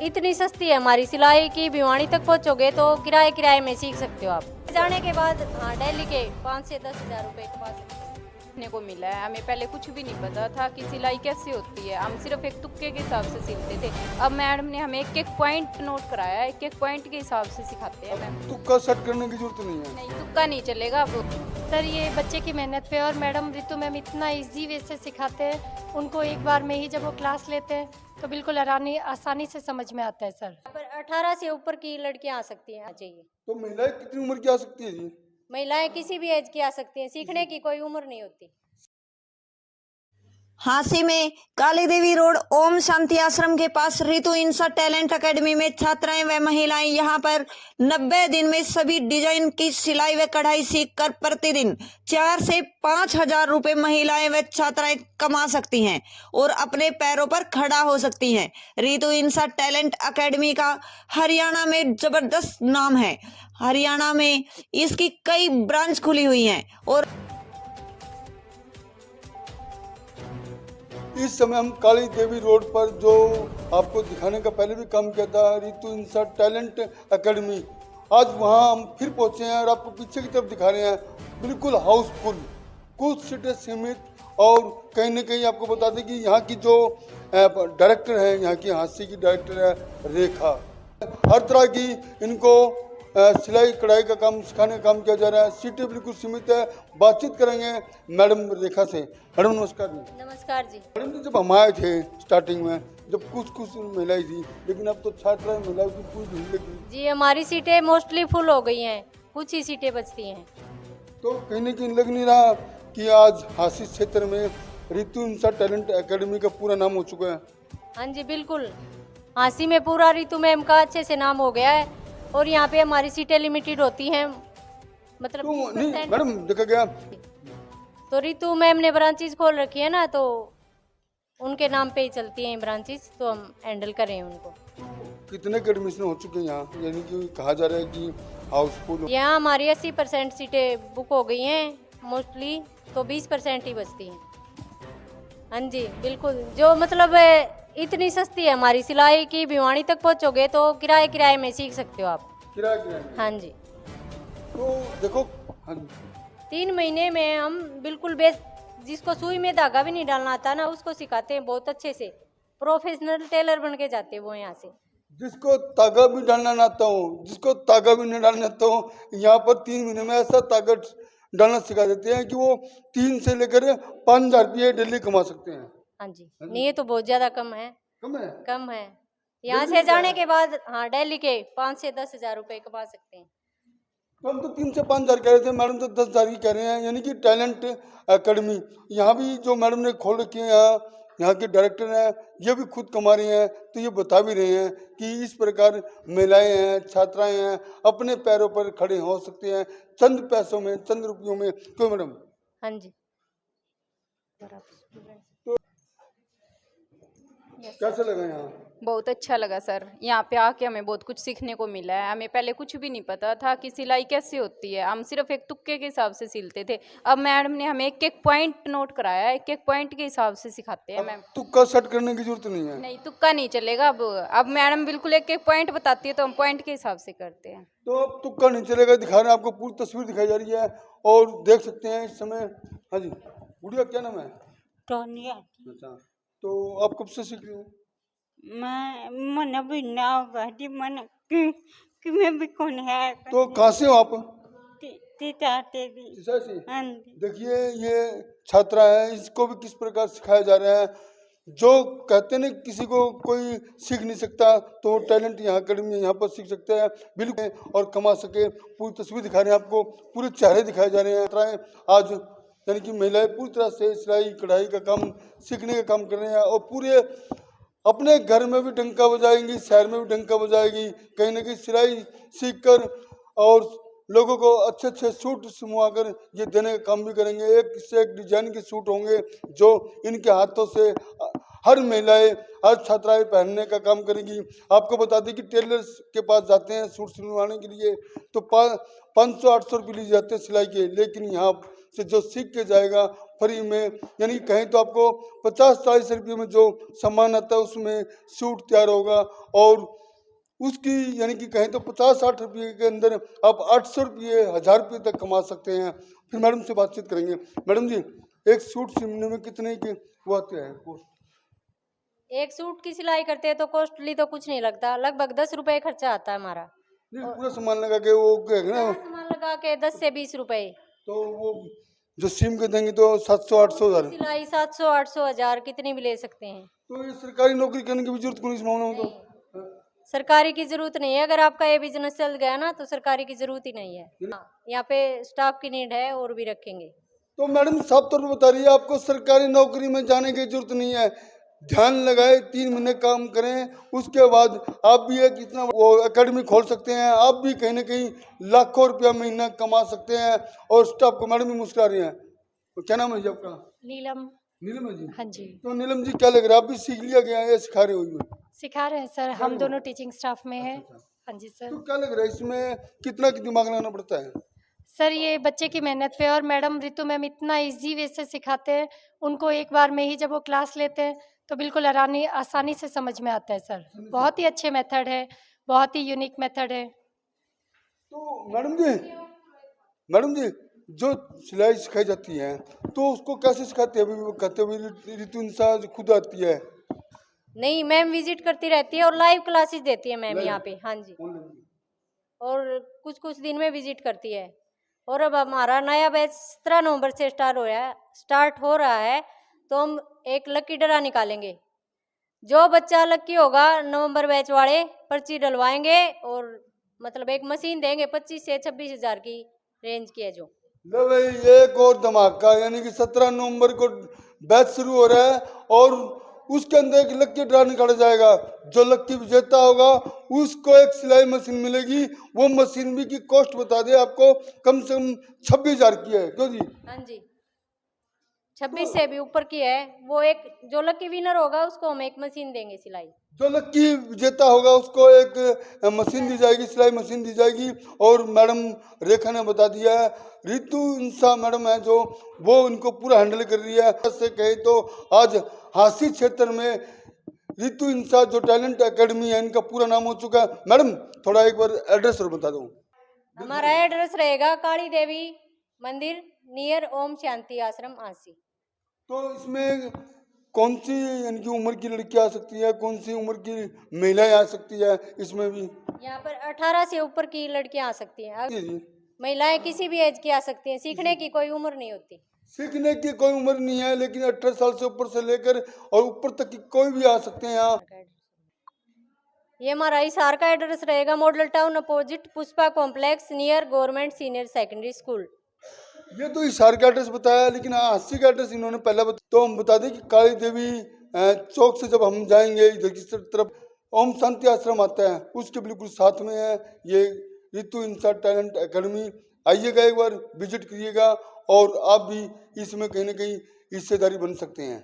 इतनी सस्ती है हमारी सिलाई की, भिवानी तक पहुंचोगे तो किराए में सीख सकते हो आप। जाने के बाद हाँ दिल्ली के 5 से 10 हज़ार रुपए के पास सीखने को मिला है। हमें पहले कुछ भी नहीं पता था कि सिलाई कैसे होती है, हम सिर्फ एक तुक्के के हिसाब से सिलते थे। अब मैडम ने हमें एक एक पॉइंट नोट कराया, एक एक पॉइंट के हिसाब से सिखाते हैं मैम। तुक्का सेट करने की जरूरत नहीं है। नहीं, तुक्का नहीं चलेगा अब। सर ये बच्चे की मेहनत पे, और मैडम रितु मैम इतना इजी वे से सिखाते हैं, उनको एक बार में ही जब वो क्लास लेते हैं तो बिल्कुल आसानी से समझ में आता है सर। पर 18 से ऊपर की लड़कियां आ सकती हैं, चाहिए। तो महिलाएं कितनी उम्र की आ सकती है जी? महिलाएं किसी भी एज की आ सकती हैं, सीखने की कोई उम्र नहीं होती। हांसी में काली देवी रोड ओम शांति आश्रम के पास रितु इंसा टैलेंट एकेडमी में छात्राएं व महिलाएं यहां पर 90 दिन में सभी डिजाइन की सिलाई व कढ़ाई सीखकर प्रतिदिन 4 से 5 हजार रुपए महिलाएं व छात्राएं कमा सकती हैं और अपने पैरों पर खड़ा हो सकती हैं। रितु इंसा टैलेंट एकेडमी का हरियाणा में जबरदस्त नाम है। हरियाणा में इसकी कई ब्रांच खुली हुई हैं और इस समय हम काली देवी रोड पर जो आपको दिखाने का पहले भी काम किया था, रितु इंसा टैलेंट एकेडमी, आज वहाँ हम फिर पहुँचे हैं और आपको पीछे की तरफ दिखा रहे हैं। बिल्कुल हाउसफुल, कुछ सीटें सीमित, और कहीं ना कहीं आपको बता दें कि यहाँ की जो डायरेक्टर है, यहाँ की हास्य की डायरेक्टर है रेखा, हर तरह की इनको सिलाई कढ़ाई का काम सिखाने का काम किया जा रहा है। सीटें बिल्कुल सीमित है। बातचीत करेंगे मैडम रेखा से। मैडम नमस्कार जी। नमस्कार जी। मैडम जी, जब हम आए थे स्टार्टिंग में, जब कुछ महिलाएं थी, लेकिन अब तो छात्राएं महिलाओं की पूरी भीड़ लगी जी, हमारी सीटें मोस्टली फुल हो गई हैं, कुछ ही सीटें बचती हैं। तो कहीं ना कहीं लग नहीं रहा कि आज हास्य क्षेत्र में रितु इंसा टैलेंट एकेडमी का पूरा नाम हो चुका है? हाँ जी बिल्कुल, हांसी में पूरा रितु मैम का अच्छे से नाम हो गया है, और यहाँ पे हमारी सीटें लिमिटेड होती हैं, मतलब तो नहीं 20%। मैडम, देखा गया तो रितु मैम ने ब्रांचेज खोल रखी है ना, तो उनके नाम पे ही चलती हैं ब्रांचेज, तो हम हैंडल करें उनको। कितने के एडमिशन हो चुके हैं यहाँ? यानी कि कहा जा रहा है कि हाउसफुल। यहाँ हमारी 80% सीटें बुक हो गई हैं मोस्टली, तो 20% ही बचती हैं। हाँ जी बिल्कुल, जो मतलब इतनी सस्ती है हमारी सिलाई की, भिवानी तक पहुँचोगे तो किराए में सीख सकते हो आप। किराया हाँ जी, तो देखो, हाँ जी, 3 महीने में हम बिल्कुल जिसको सुई में धागा भी नहीं डालना आता ना, उसको सिखाते हैं बहुत अच्छे से। प्रोफेशनल टेलर बन के जाते हैं वो यहाँ से। जिसको तागा भी डालना ना आता हो, जिसको तागा भी नहीं डालना आता हो, यहाँ पर 3 महीने में ऐसा तागा डालना सिखा देते हैं कि वो 3 से लेकर 5,000 रुपये डेली कमा सकते हैं। हाँ जी, नहीं ये तो बहुत ज्यादा कम है। कम है? कम है। यहाँ से जाने के बाद हाँ दिल्ली के 5 से 10 हज़ार रुपए कमा सकते हैं। तो हम तो 3 से 5,000 कह रहे थे, मैडम तो 10,000 की कह रहे हैं। यानी कि टैलेंट एकेडमी यहाँ भी जो मैडम ने खोल रखी है, यहाँ के डायरेक्टर हैं, ये भी खुद कमा रही हैं। तो ये बता भी रहे हैं कि इस प्रकार महिलाएं हैं, छात्राएं हैं, अपने पैरों पर खड़े हो सकते हैं चंद पैसों में, चंद रुपयों में। क्यों मैडम? हाँ जी। कैसे लगा यहाँ? बहुत अच्छा लगा सर, यहाँ पे आके हमें बहुत कुछ सीखने को मिला है। हमें पहले कुछ भी नहीं पता था कि सिलाई कैसे होती है, हम सिर्फ एक तुक्के के हिसाब से सिलते थे। अब मैडम ने हमें एक एक पॉइंट नोट कराया, एक एक पॉइंट के हिसाब से सिखाते हैं मैम। तुक्का सेट करने की जरूरत नहीं है। नहीं, तुक्का नहीं चलेगा अब मैडम बिल्कुल एक एक पॉइंट बताती है, तो हम पॉइंट के हिसाब से करते हैं। तो अब तुक्का नहीं चलेगा, दिखा रहे हैं आपको, पूरी तस्वीर दिखाई जा रही है और देख सकते हैं इस समय। हाँ जी, गुड़िया क्या नाम है? टोनिया। अच्छा, तो आप कब से सीख रही हो? मन भी नाव गाड़ी मन कि मैं भी कौन है। तो कहाँ से हो आप? तीताते भी। सिसा से? हाँ जी। देखिए ये छात्रा है, इसको भी किस प्रकार सिखाया जा रहा है। जो कहते नहीं किसी को कोई सीख नहीं सकता, तो टैलेंट यहाँ अकेडमी यहाँ पर सीख सकते हैं बिल्कुल, और कमा सके। पूरी तस्वीर दिखा रहे हैं आपको, पूरे चेहरे दिखाए जा रहे हैं। आज यानी कि महिलाएं पूरी तरह से सिलाई कढ़ाई का काम सीखने का काम कर रहे हैं, और पूरे अपने घर में भी डंका बजाएंगी, शहर में भी डंका बजाएगी। कहीं ना कहीं सिलाई सीखकर और लोगों को अच्छे अच्छे सूट सिलवाकर ये देने का काम भी करेंगे। एक से एक डिजाइन के सूट होंगे जो इनके हाथों से हर महिलाएं, हर छात्राएं पहनने का काम करेंगी। आपको बता दें कि टेलर्स के पास जाते हैं सूट सिलवाने के लिए, तो 500-800 रुपये लिए जाते हैं सिलाई के, लेकिन यहाँ से जो सीख के जाएगा फ्री में, यानी कि कहें तो आपको 50-40 रुपये में जो सामान आता है उसमें सूट तैयार होगा, और उसकी यानी कि कहें तो 50-60 रुपये के अंदर आप 800 रुपये 1000 रुपये तक कमा सकते हैं। फिर मैडम से बातचीत करेंगे। मैडम जी, एक सूट सिलने में कितने की वो आते हैं कॉस्ट? एक सूट की सिलाई करते हैं तो कॉस्टली तो कुछ नहीं लगता, लगभग 10 रुपए खर्चा आता है हमारा। नहीं, पूरा सामान लगा के वो क्या है ना, सामान लगा के 10 से 20 रुपए। तो वो जो सिम के देंगे तो 700-800 हज़ार। सिलाई 700-800 1000 कितनी भी ले सकते हैं। तो ये सरकारी नौकरी करने की भी जरूरत को नहीं इस मामले में तो? सरकारी की जरूरत नहीं है, अगर आपका ये बिजनेस चल गया ना तो सरकारी की जरूरत ही नहीं है। हाँ, यहाँ पे स्टाफ की नीड है और भी रखेंगे। तो मैडम साफ तौर पर बता रही है आपको सरकारी नौकरी में जाने की जरूरत नहीं है, ध्यान लगाए 3 महीने काम करें, उसके बाद आप भी एक इतना वो एकेडमी खोल सकते हैं, आप भी कहीं ना कहीं लाखों रुपया महीना कमा सकते हैं। और स्टाफ को मैडम भी मुस्कुरा रही हैं। तो क्या नाम है जी आपका? नीलम। नीलम है जी। हाँ जी, तो नीलम जी, क्या लग रहा है आप भी सीख लिया गया है या सिखा रहे हो ये? सिखा रहे हैं सर, हम दोनों टीचिंग स्टाफ में हैं। हाँ जी सर। तो क्या लग रहा है इसमें कितना की दिमाग लगाना पड़ता है? सर ये बच्चे की मेहनत पे, और मैडम रितु मैम इतना इजी वे से सिखाते हैं, उनको एक बार में ही जब वो क्लास लेते हैं तो बिल्कुल आसानी से समझ में आता है सर। बहुत ही अच्छे मेथड है, बहुत ही यूनिक मेथड है। तो मैडम जी जो सिलाई सिखाई जाती है तो उसको कैसे सिखाते हैं? अभी वो कहते हुए ऋतु इंसान खुद आती है? नहीं, मैम विजिट करती रहती है और लाइव क्लासेस देती है मैम यहाँ पे। हाँ जी, और कुछ कुछ दिन में विजिट करती है। और अब हमारा नया बैच 17 नवंबर से स्टार्ट हो रहा है, तो हम एक लकी ड्रा निकालेंगे। जो बच्चा लकी होगा, नवंबर बैच वाले पर्ची डलवाएंगे और मतलब एक मशीन देंगे 25 से 26 हज़ार की रेंज की है जो। लो भाई, एक और धमाका, यानी कि 17 नवंबर को बैच शुरू हो रहा है और उसके अंदर एक लक्की ड्रा निकाला जाएगा। जो लक्की विजेता होगा उसको एक सिलाई मशीन मिलेगी। वो मशीन भी की कॉस्ट बता दे आपको, कम से कम 26,000 की है। क्यों जी? हाँ जी, 26 से भी ऊपर की है। वो एक जो लकी विनर होगा उसको हम एक मशीन देंगे सिलाई। जो लक्की विजेता होगा उसको एक मशीन दी जाएगी, सिलाई मशीन दी जाएगी। और मैडम रेखा ने बता दिया है, रितु इंसा मैडम है जो, वो इनको पूरा हैंडल कर रही है। ऐसे कहे तो आज हांसी क्षेत्र में रितु इंसा जो टैलेंट एकेडमी है, इनका पूरा नाम हो चुका है। मैडम थोड़ा एक बार एड्रेस और बता दो। हमारा एड्रेस रहेगा काली देवी मंदिर नियर ओम शांति आश्रम आंसी। तो इसमें कौन सी यानी कि उम्र की लड़की आ सकती है, कौन सी उम्र की महिलाएं आ सकती है? इसमें भी यहाँ पर 18 से ऊपर की लड़कियां आ सकती हैं। जी जी, महिलाएं किसी भी एज की आ सकती हैं, सीखने की कोई उम्र नहीं होती। सीखने की कोई उम्र नहीं है, लेकिन 18 साल से ऊपर से लेकर और ऊपर तक की कोई भी आ सकते हैं यहाँ। ये हमारा हिसार का एड्रेस रहेगा, model town opposite Pushpa complex near government senior secondary school. ये तो हिसार का एड्रेस बताया, लेकिन हांसी का एड्रेस इन्होंने पहले तो हम बता दें कि काली देवी चौक से जब हम जाएंगे इधर की तरफ ओम शांति आश्रम आता है, उसके बिल्कुल साथ में है ये रितु इंसा टैलेंट एकेडमी। आइएगा, एक बार विजिट करिएगा और आप भी इसमें कहीं ना कहीं हिस्सेदारी बन सकते हैं।